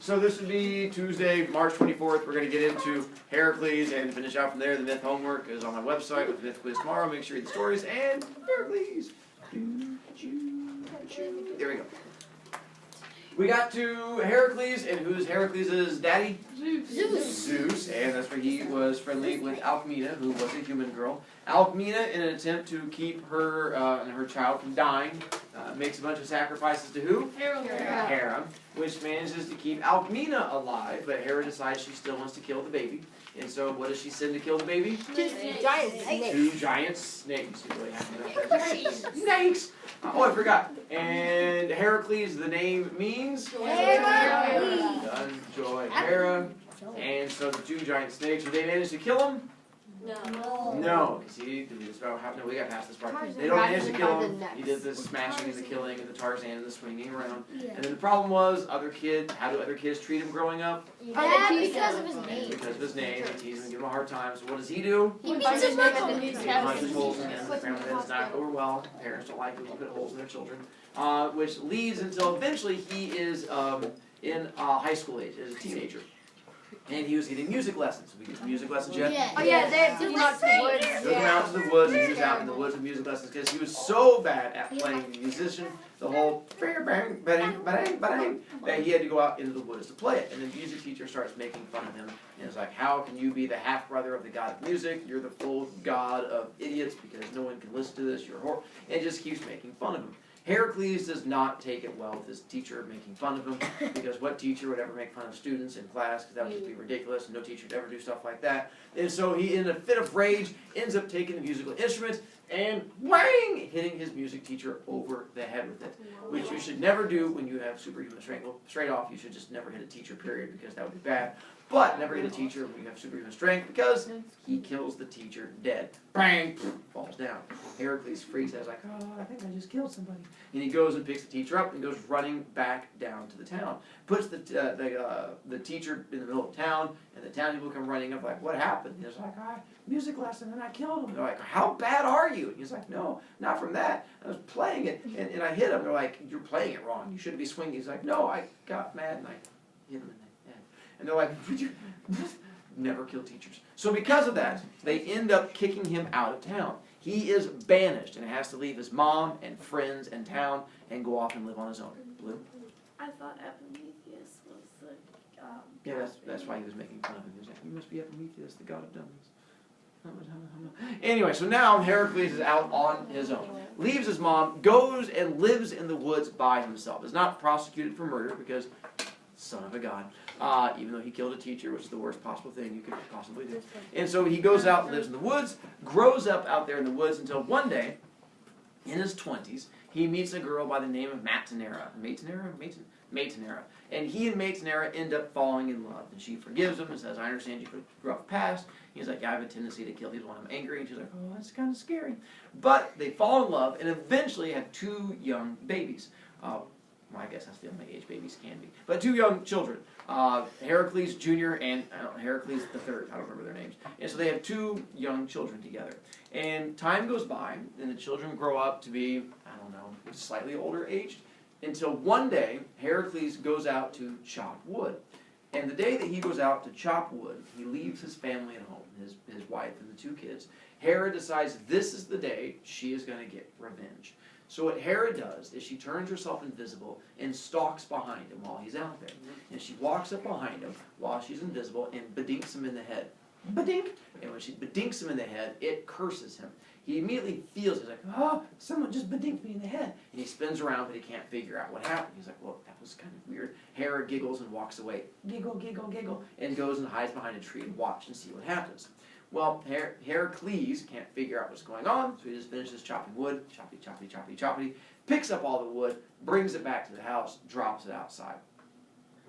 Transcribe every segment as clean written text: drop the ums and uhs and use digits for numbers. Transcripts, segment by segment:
So this would be Tuesday, March 24th. We're going to get into Heracles and finish out from there. The myth homework is on my website with the myth quiz tomorrow. Make sure you read the stories and Heracles. There we go. We got to Heracles, and who's Heracles' daddy? Zeus, and that's where he was friendly with Alcmena, who was a human girl. Alcmena, in an attempt to keep her and her child from dying, makes a bunch of sacrifices to who? Hera, which manages to keep Alcmena alive, but Hera decides she still wants to kill the baby. And so, what does she send to kill the baby? Two giant snakes. Two giant snakes. You really have to snakes! Oh, I forgot. And Heracles, the name means? Hera. Joy, Hera. And so the two giant snakes, did they manage to kill him? No. See, we got past this part. They don't manage to kill him. He did the smashing and the killing and the Tarzan and the swinging around. And then the problem was, how do other kids treat him growing up? Because of his name. Because of his name, they tease him and give him a hard time. So what does he do? He punches him at the He punches holes in him. The family does not go over well. Parents don't like people put holes in their children. Which leads until eventually he is in high school age, as a teenager. And he was getting music lessons. We get to music lessons yet? Oh yeah, they took him out to the woods. Took him out to the woods, and he was out in the woods with music lessons because he was so bad at playing the musician, the whole bang, bang, bang, bang, that he had to go out into the woods to play it. And the music teacher starts making fun of him. And it's like, how can you be the half-brother of the god of music? You're the full god of idiots because no one can listen to this. You're horrible. And it just keeps making fun of him. Heracles does not take it well with his teacher making fun of him, because what teacher would ever make fun of students in class? Because that would just be ridiculous, and no teacher would ever do stuff like that. And so he, in a fit of rage, ends up taking the musical instrument and whang, hitting his music teacher over the head with it, which you should never do when you have superhuman strength. Well, straight off, you should just never hit a teacher, period, because that would be bad. But never hit a teacher when you have superhuman strength, because he kills the teacher dead. Bang! Falls down. Heracles freaks out, like, oh, I think I just killed somebody. And he goes and picks the teacher up and goes running back down to the town. Puts the teacher in the middle of town, and the town people come running up, like, what happened? And he's like, music lesson, and I killed him. They're like, how bad are you? And he's like, no, not from that. I was playing it, and I hit him. They're like, you're playing it wrong. You shouldn't be swinging. He's like, no, I got mad, and I hit him in the head. And they're like, would you never kill teachers? So because of that, they end up kicking him out of town. He is banished and has to leave his mom and friends and town and go off and live on his own. Blue? I thought Epimetheus was the Yeah, that's why he was making fun of him. He was like, you must be Epimetheus, the god of dummies. Anyway, so now Heracles is out on his own. Leaves his mom, goes and lives in the woods by himself. Is not prosecuted for murder because son of a god. Even though he killed a teacher, which is the worst possible thing you could possibly do. And so he goes out and lives in the woods, grows up out there in the woods until one day, in his 20s, he meets a girl by the name of Matanera. Matanera. And he and Matanera end up falling in love. And she forgives him and says, I understand you have a rough past. He's like, yeah, I have a tendency to kill people when I'm angry. And she's like, oh, that's kind of scary. But they fall in love and eventually have two young babies. Well, I guess that's the only age babies can be. But two young children, Heracles Jr. and Heracles III. I don't remember their names. And so they have two young children together. And time goes by, and the children grow up to be, I don't know, slightly older aged, until one day, Heracles goes out to chop wood. And the day that he goes out to chop wood, he leaves his family at home, his wife and the two kids. Hera decides this is the day she is going to get revenge. So what Hera does is she turns herself invisible and stalks behind him while he's out there. And she walks up behind him while she's invisible and bedinks him in the head. Badink! And when she bedinks him in the head, it curses him. He immediately feels, he's like, oh, someone just bedinked me in the head. And he spins around, but he can't figure out what happened. He's like, well, that was kind of weird. Hera giggles and walks away. Giggle, giggle, giggle. And goes and hides behind a tree and watch and see what happens. Well, Heracles can't figure out what's going on, so he just finishes chopping wood, choppy, picks up all the wood, brings it back to the house, drops it outside.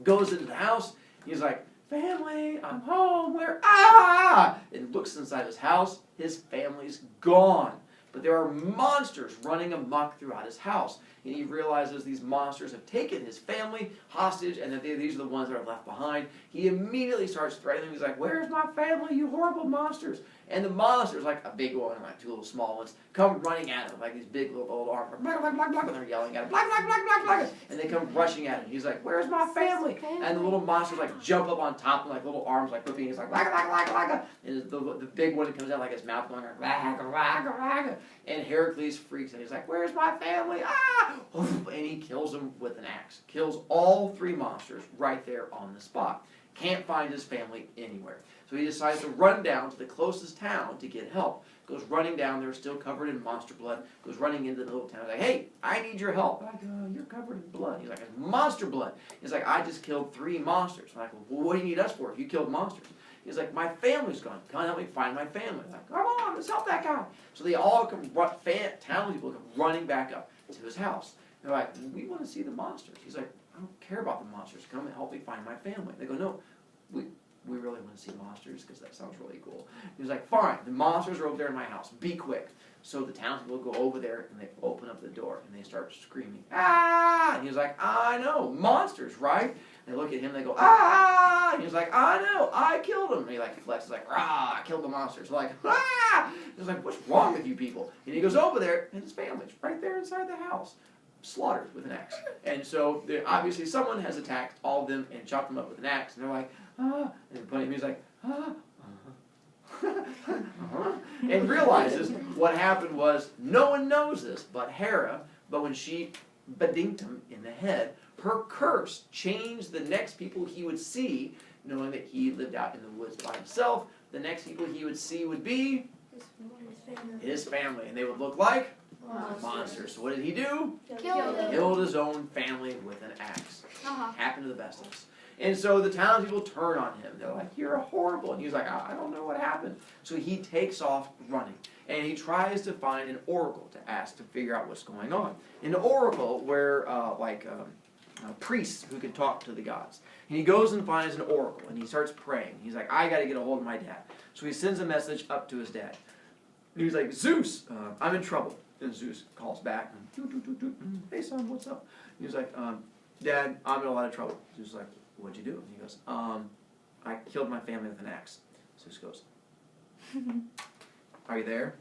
Goes into the house, he's like, family, I'm home, where, and looks inside his house, his family's gone. But there are monsters running amok throughout his house. And he realizes these monsters have taken his family hostage and that these are the ones that are left behind. He immediately starts threatening them. He's like, where's my family, you horrible monsters? And the monsters, like a big one and like two little small ones, come running at him, like these big little old arms, and they're yelling at him, and they come rushing at him. He's like, where's my family? And the little monsters like jump up on top and like little arms like flipping. He's like, and the big one comes out like his mouth going, and Heracles freaks out. He's like, where's my family? Ah! And he kills them with an axe. Kills all three monsters right there on the spot. Can't find his family anywhere. So he decides to run down to the closest town to get help. Goes running down there, still covered in monster blood. Goes running into the little town. He's like, hey, I need your help. Like, you're covered in blood. He's like, it's monster blood. He's like, I just killed 3 monsters. I'm like, well, what do you need us for if you killed monsters? He's like, my family's gone. Come help me find my family. I'm like, come on, let's help that guy. So they all come, town people come running back up to his house. They're like, we want to see the monsters. He's like, I don't care about the monsters. Come and help me find my family. They go, no, we really want to see monsters because that sounds really cool. He was like, fine, the monsters are over there in my house. Be quick. So the townspeople go over there and they open up the door and they start screaming, ah! And he was like, I know, monsters, right? They look at him and they go, ah! And he was like, I know, I killed them. And he like flexes like, ah, I killed the monsters. Like, ah! He was like, what's wrong with you people? And he goes over there and his family's right there inside the house, slaughtered with an axe. And so obviously someone has attacked all of them and chopped them up with an axe. And they're like, ah, and he's like, ah, and realizes what happened was no one knows this but Hera, but when she bedinked him in the head, her curse changed the next people he would see, knowing that he lived out in the woods by himself. The next people he would see would be his family, and they would look like monsters. So what did he do? Killed his own family with an axe. Happened to the best of us. And so the townspeople turn on him. They're like, you're horrible. And he's like, I don't know what happened. So he takes off running. And he tries to find an oracle to ask to figure out what's going on. An oracle where, priests who can talk to the gods. And he goes and finds an oracle. And he starts praying. He's like, I got to get a hold of my dad. So he sends a message up to his dad. And he's like, Zeus, I'm in trouble. And Zeus calls back. And, hey, son, what's up? And he's like, Dad, I'm in a lot of trouble. Zeus is like, what'd you do? And he goes, I killed my family with an axe. Zeus goes, are you there?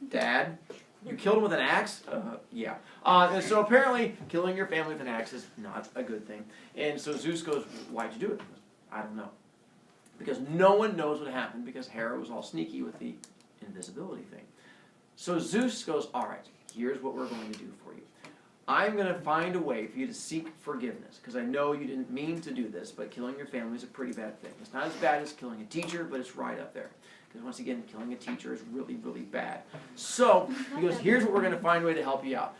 Dad, you killed him with an axe? Yeah. And so apparently killing your family with an axe is not a good thing. And so Zeus goes, why'd you do it? He goes, I don't know. Because no one knows what happened because Hera was all sneaky with the invisibility thing. So Zeus goes, all right, here's what we're going to do for you. I'm going to find a way for you to seek forgiveness, because I know you didn't mean to do this, but killing your family is a pretty bad thing. It's not as bad as killing a teacher, but it's right up there. Because once again, killing a teacher is really, really bad. So he goes, here's what we're going to find a way to help you out.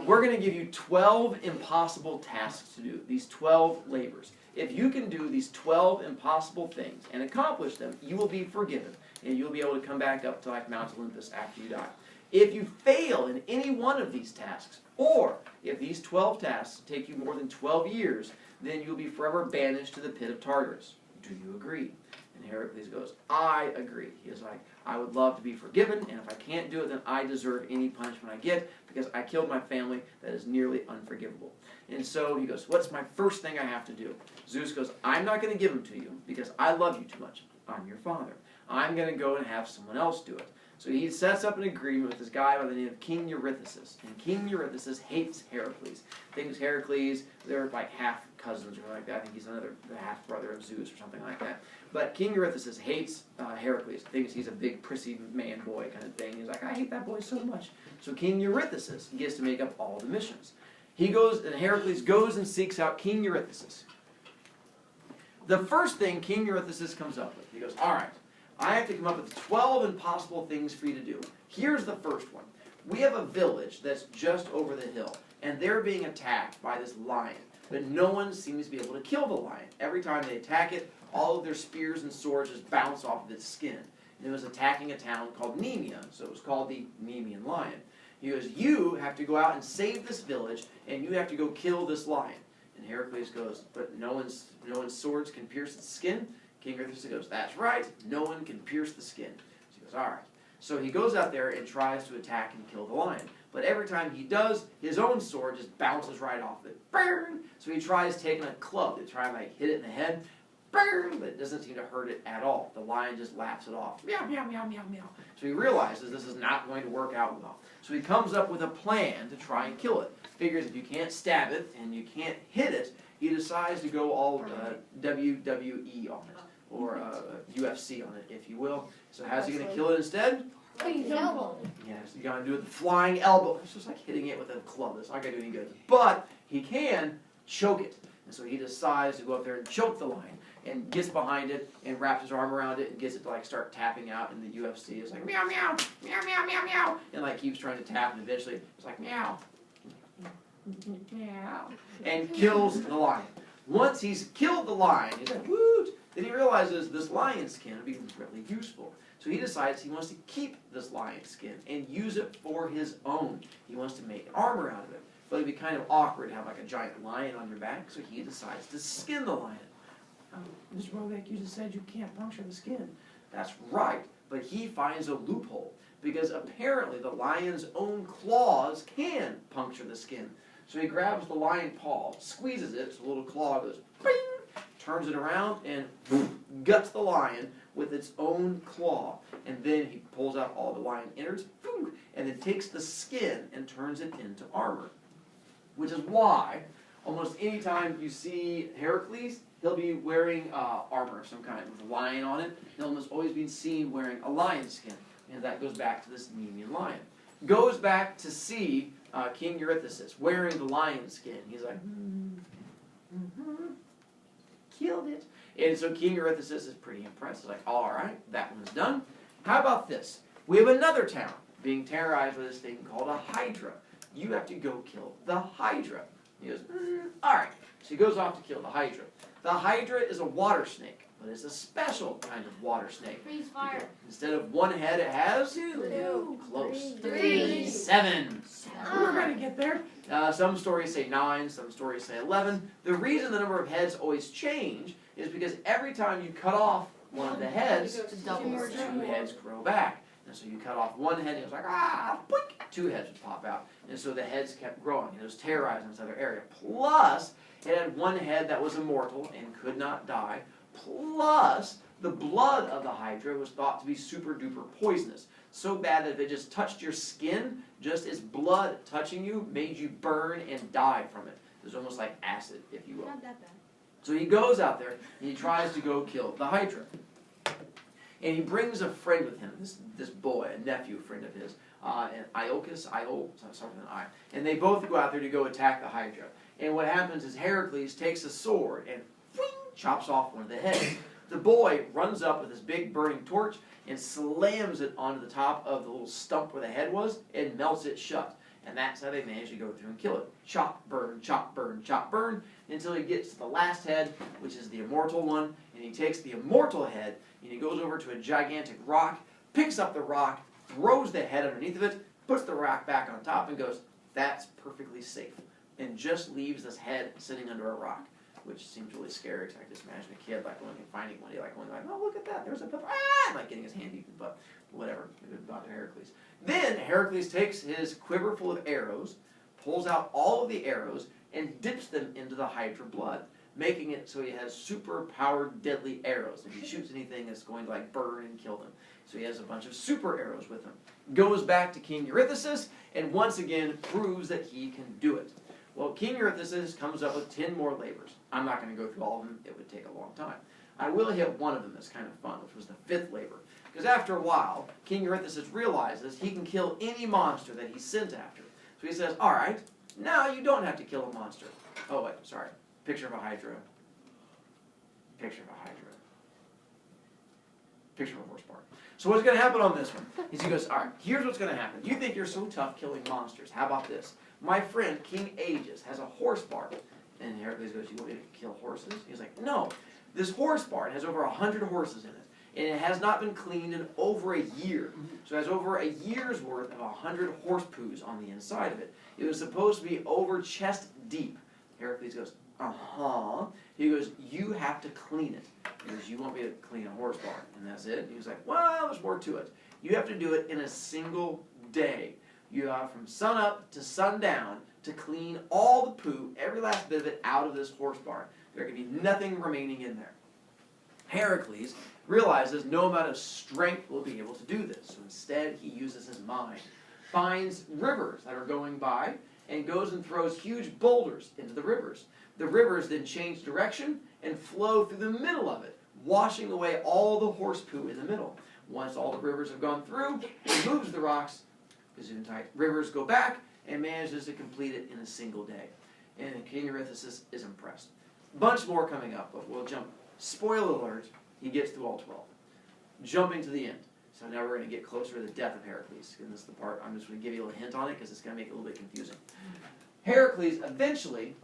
We're going to give you 12 impossible tasks to do, these 12 labors. If you can do these 12 impossible things and accomplish them, you will be forgiven, and you'll be able to come back up to like Mount Olympus after you die. If you fail in any one of these tasks, or if these 12 tasks take you more than 12 years, then you'll be forever banished to the pit of Tartarus. Do you agree? And Heracles goes, I agree. He is like, I would love to be forgiven, and if I can't do it, then I deserve any punishment I get, because I killed my family. That is nearly unforgivable. And so he goes, what's my first thing I have to do? Zeus goes, I'm not going to give them to you, because I love you too much. I'm your father. I'm going to go and have someone else do it. So he sets up an agreement with this guy by the name of King Eurystheus. And King Eurystheus hates Heracles. Thinks Heracles, they're like half cousins or like that. I think he's the half brother of Zeus or something like that. But King Eurystheus hates Heracles. Thinks he's a big prissy man boy kind of thing. He's like, I hate that boy so much. So King Eurystheus gets to make up all the missions. He goes, and Heracles goes and seeks out King Eurystheus. The first thing King Eurystheus comes up with, he goes, all right, I have to come up with 12 impossible things for you to do. Here's the first one. We have a village that's just over the hill, and they're being attacked by this lion. But no one seems to be able to kill the lion. Every time they attack it, all of their spears and swords just bounce off of its skin. And it was attacking a town called Nemea, so it was called the Nemean lion. He goes, you have to go out and save this village, and you have to go kill this lion. And Heracles goes, but no one's swords can pierce its skin? King Eurystheus goes, that's right, no one can pierce the skin. So he goes, all right. So he goes out there and tries to attack and kill the lion. But every time he does, his own sword just bounces right off it. Burn! So he tries taking a club to try and hit it in the head. burn, but it doesn't seem to hurt it at all. The lion just laughs it off. Meow, meow, meow, meow, meow. So he realizes this is not going to work out well. So he comes up with a plan to try and kill it. Figures if you can't stab it and you can't hit it, he decides to go all WWE on it, or UFC on it, if you will. So how's he going to kill it instead? Elbow. Yes, you gotta do it the flying elbow. It's just like hitting it with a club. It's not gonna do any good. But he can choke it. And so he decides to go up there and choke the lion and gets behind it and wraps his arm around it and gets it to like start tapping out in the UFC. It's like meow meow, meow meow meow meow, and like keeps trying to tap and eventually it's like meow, meow, and kills the lion. Once he's killed the lion, he's like woot. Then he realizes this lion skin would be really useful. So he decides he wants to keep this lion skin and use it for his own. He wants to make armor out of it. But it'd be kind of awkward to have like a giant lion on your back, so he decides to skin the lion. Mr. Brovik, you just said you can't puncture the skin. That's right, but he finds a loophole, because apparently the lion's own claws can puncture the skin. So he grabs the lion paw, squeezes it, so a little claw goes, bing, turns it around, and boom, guts the lion with its own claw, and then he pulls out all the lion innards, and then takes the skin and turns it into armor. Which is why, almost any time you see Heracles, he'll be wearing armor of some kind with a lion on it. He'll almost always be seen wearing a lion skin, and that goes back to this Nemean lion. Goes back to see King Eurystheus wearing the lion skin. He's like, killed it. And so King Eurystheus is pretty impressed. He's like, all right, that one's done. How about this? We have another town being terrorized by this thing called a Hydra. You have to go kill the Hydra. He goes, all right. So he goes off to kill the Hydra. The Hydra is a water snake, but it's a special kind of water snake. Freeze fire. Instead of one head, it has Two. Close. Three. 7. We're going to get there. Some stories say 9, some stories say 11. The reason the number of heads always change is because every time you cut off one of the heads, 2 heads grow back. And so you cut off one head, and it was like, boink, 2 heads would pop out. And so the heads kept growing, and it was terrorizing this other area. Plus, it had one head that was immortal and could not die. Plus, the blood of the Hydra was thought to be super duper poisonous. So bad that if it just touched your skin, just its blood touching you made you burn and die from it. It was almost like acid, if you will. Not that bad. So he goes out there and he tries to go kill the Hydra. And he brings a friend with him, this boy, a nephew friend of his, and something I. And they both go out there to go attack the Hydra. And what happens is Heracles takes a sword and chops off one of the heads. The boy runs up with this big burning torch and slams it onto the top of the little stump where the head was and melts it shut. And that's how they manage to go through and kill it. Chop, burn, chop, burn, chop, burn, until he gets to the last head, which is the immortal one. And he takes the immortal head and he goes over to a gigantic rock, picks up the rock, throws the head underneath of it, puts the rock back on top and goes, that's perfectly safe. And just leaves this head sitting under a rock, which seems really scary. Cause I can just imagine a kid like going and finding one day, like going like, oh look at that, there's a pup, like getting his hand eaten, but whatever. About Heracles. Then Heracles takes his quiver full of arrows, pulls out all of the arrows, and dips them into the Hydra blood, making it so he has super powered deadly arrows. If he shoots anything, it's going to like burn and kill them. So he has a bunch of super arrows with him. Goes back to King Eurystheus and once again proves that he can do it. Well, King Eurystheus comes up with 10 more labors. I'm not going to go through all of them. It would take a long time. I will hit one of them that's kind of fun, which was the 5th labor. Because after a while, King Eurystheus realizes he can kill any monster that he's sent after. So he says, all right, now you don't have to kill a monster. Oh, wait, sorry. Picture of a Hydra. Picture of a Hydra. Picture of a horse part. So what's going to happen on this one is he goes, all right, here's what's going to happen. You think you're so tough killing monsters. How about this? My friend, King Aegis, has a horse barn. And Heracles goes, you want me to kill horses? He's like, no. This horse barn has over 100 horses in it. And it has not been cleaned in over a year. So it has over a year's worth of 100 horse poos on the inside of it. It was supposed to be over chest deep. Heracles goes, uh-huh. He goes, you have to clean it. He goes, you want me to clean a horse barn? And that's it? He was like, well, there's more to it. You have to do it in a single day. You have from sun up to sundown to clean all the poo, every last bit of it, out of this horse barn. There can be nothing remaining in there. Heracles realizes no amount of strength will be able to do this. So instead, he uses his mind, finds rivers that are going by, and goes and throws huge boulders into the rivers. The rivers then change direction and flow through the middle of it, washing away all the horse poo in the middle. Once all the rivers have gone through, he removes the rocks, Gesundheit, rivers go back, and manages to complete it in a single day. And King Eurystheus is impressed. Bunch more coming up, but we'll jump. Spoiler alert, he gets through all 12. Jumping to the end. So now we're going to get closer to the death of Heracles. And this is the part, I'm just going to give you a little hint on it because it's going to make it a little bit confusing. Heracles eventually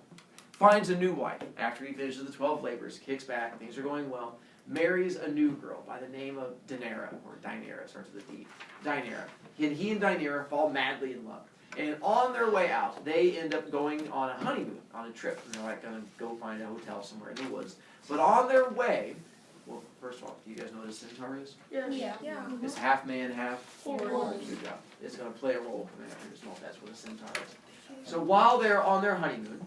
finds a new wife after he finishes the 12 labors, kicks back, things are going well, marries a new girl by the name of Daenerys, or Daenerys, starts with a D. Daenerys. He and Daenerys fall madly in love. And on their way out, they end up going on a honeymoon, on a trip. And they're like going to go find a hotel somewhere in the woods. But on their way, well, first of all, do you guys know what a centaur is? Yeah. It's half man, half Horse. Good job. It's going to play a role in that. Just know that's what a centaur is. So while they're on their honeymoon,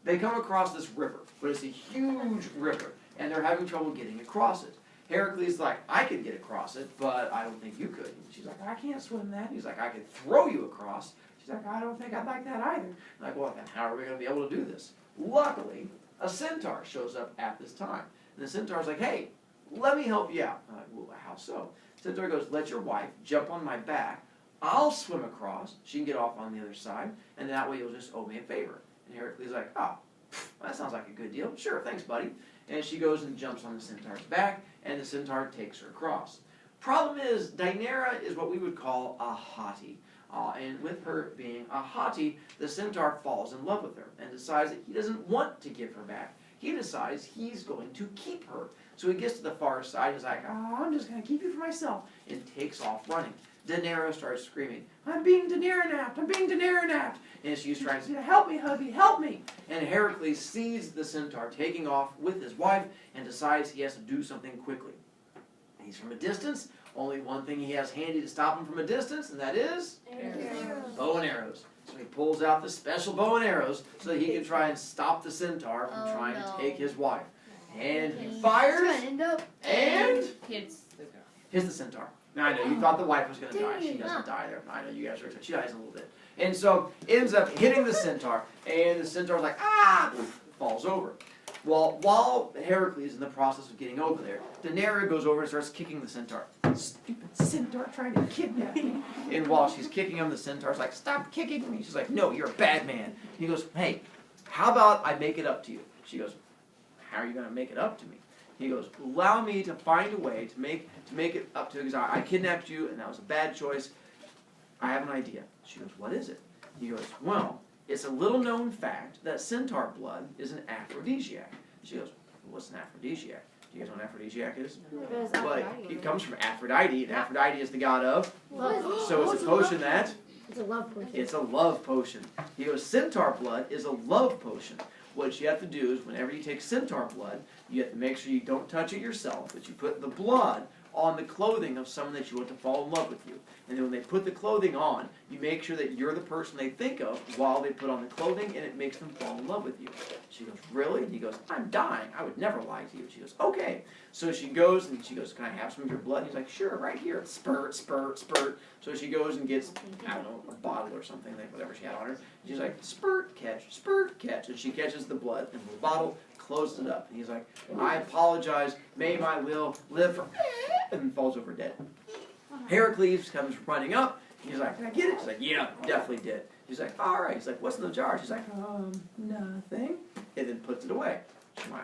they come across this river, but it's a huge river, and they're having trouble getting across it. Heracles is like, I could get across it, but I don't think you could. And she's like, I can't swim that. He's like, I could throw you across. She's like, I don't think I'd like that either. I'm like, well, then how are we going to be able to do this? Luckily, a centaur shows up at this time. And the centaur's like, hey, let me help you out. I'm like, well, how so? Centaur goes, let your wife jump on my back. I'll swim across. She can get off on the other side, and that way you'll just owe me a favor. And Heracles is like, oh, that sounds like a good deal. Sure, thanks, buddy. And she goes and jumps on the centaur's back, and the centaur takes her across. Problem is, Daenerys is what we would call a hottie. And with her being a hottie, the centaur falls in love with her and decides that he doesn't want to give her back. He decides he's going to keep her. So he gets to the far side, he's like, oh, I'm just going to keep you for myself, and takes off running. Daenerys starts screaming, I'm being Daenerys-napped, I'm being Daenerys-napped. And she's trying to say, help me, hubby, help me. And Heracles sees the centaur taking off with his wife and decides he has to do something quickly. He's from a distance. Only one thing he has handy to stop him from a distance, and that is bow and arrows. So he pulls out the special bow and arrows so that he can try and stop the centaur from trying to take his wife. And he fires, and hits the centaur. Now, I know you thought the wife was going to die. She doesn't die there. I know you guys are excited. She dies in a little bit. And so ends up hitting the centaur, and the centaur's like, ah, falls over. Well, while Heracles is in the process of getting over there, Daenerys goes over and starts kicking the centaur. Stupid centaur trying to kidnap me. And while she's kicking him, the centaur's like, stop kicking me. She's like, no, you're a bad man. He goes, hey, how about I make it up to you? She goes, how are you going to make it up to me? He goes, allow me to find a way to make it up to you, because I kidnapped you, and that was a bad choice. I have an idea. She goes, what is it? He goes, well, it's a little known fact that centaur blood is an aphrodisiac. She goes, what's an aphrodisiac? Do you guys know what an aphrodisiac is? But it comes from Aphrodite, and Aphrodite is the god of love. So it's a potion that... It's a love potion. It's a love potion. He goes, centaur blood is a love potion. What you have to do is whenever you take centaur blood, you have to make sure you don't touch it yourself, but you put the blood on the clothing of someone that you want to fall in love with you. And then when they put the clothing on, you make sure that you're the person they think of while they put on the clothing, and it makes them fall in love with you. She goes, really? And he goes, I'm dying. I would never lie to you. She goes, okay. So she goes, and she goes, can I have some of your blood? And he's like, sure, right here. Spurt, spurt, spurt. So she goes and gets, I don't know, a bottle or something, like whatever she had on her. She's like, spurt, catch. And she catches the blood in the bottle, closes it up. And he's like, I apologize. May my will live for... and falls over dead. Heracles comes running up. He's like, did I get it? She's like, yeah, definitely did. He's like, all right. He's like, what's in the jar? She's like, nothing. And then puts it away. Smile.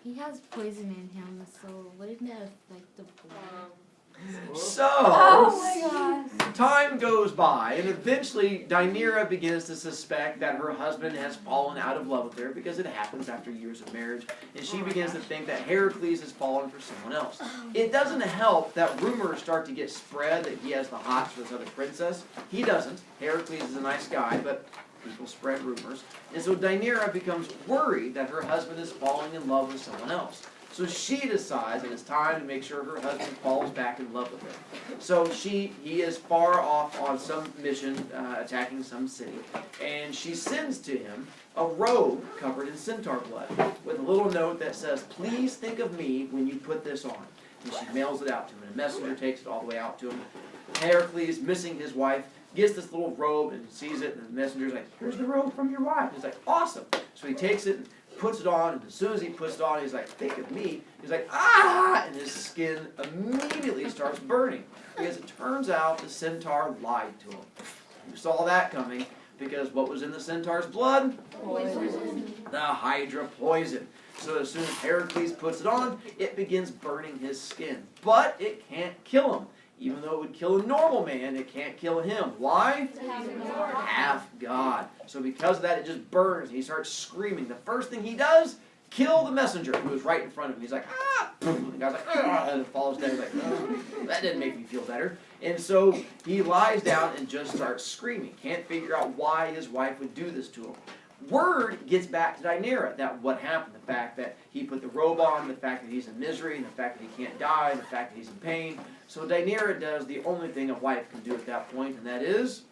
He has poison in him, so wouldn't that affect the blood? So, time goes by, and eventually Daenerys begins to suspect that her husband has fallen out of love with her, because it happens after years of marriage, and she begins to think that Heracles has fallen for someone else. It doesn't help that rumors start to get spread that he has the hots for this other princess. He doesn't. Heracles is a nice guy, but people spread rumors. And so Daenerys becomes worried that her husband is falling in love with someone else. So she decides that it's time to make sure her husband falls back in love with her. So he is far off on some mission, attacking some city, and she sends to him a robe covered in centaur blood with a little note that says, "Please think of me when you put this on." And she mails it out to him, and a messenger takes it all the way out to him. Heracles, missing his wife, gets this little robe and sees it, and the messenger's like, "Here's the robe from your wife." He's like, "Awesome." So he takes it and puts it on, and as soon as he puts it on, he's like, "Think of me." He's like, "Ah!" And his skin immediately starts burning, because it turns out the centaur lied to him. You saw that coming, because what was in the centaur's blood? Poison. The Hydra poison. So as soon as Heracles puts it on, it begins burning his skin. But it can't kill him. Even though it would kill a normal man, it can't kill him. Why? Half God. So because of that, it just burns. And he starts screaming. The first thing he does, kill the messenger who was right in front of him. He's like, "Ah!" And the guy's like, "Ah!" And it falls down. He's like, "Oh, that didn't make me feel better." And so he lies down and just starts screaming. Can't figure out why his wife would do this to him. Word gets back to Deianira that what happened, the fact that he put the robe on, the fact that he's in misery, and the fact that he can't die, the fact that he's in pain. So Deianira does the only thing a wife can do at that point, and that is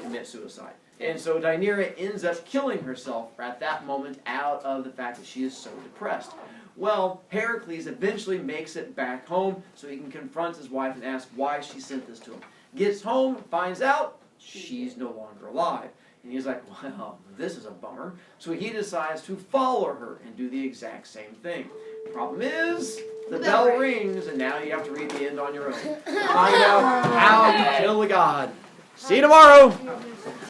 commit suicide. And so Deianira ends up killing herself at that moment out of the fact that she is so depressed. Well, Heracles eventually makes it back home so he can confront his wife and ask why she sent this to him. Gets home, finds out she's no longer alive. And he's like, "Well, this is a bummer." So he decides to follow her and do the exact same thing. Problem is, the bell rings, and now you have to read the end on your own. Find out how to kill a god. See you tomorrow!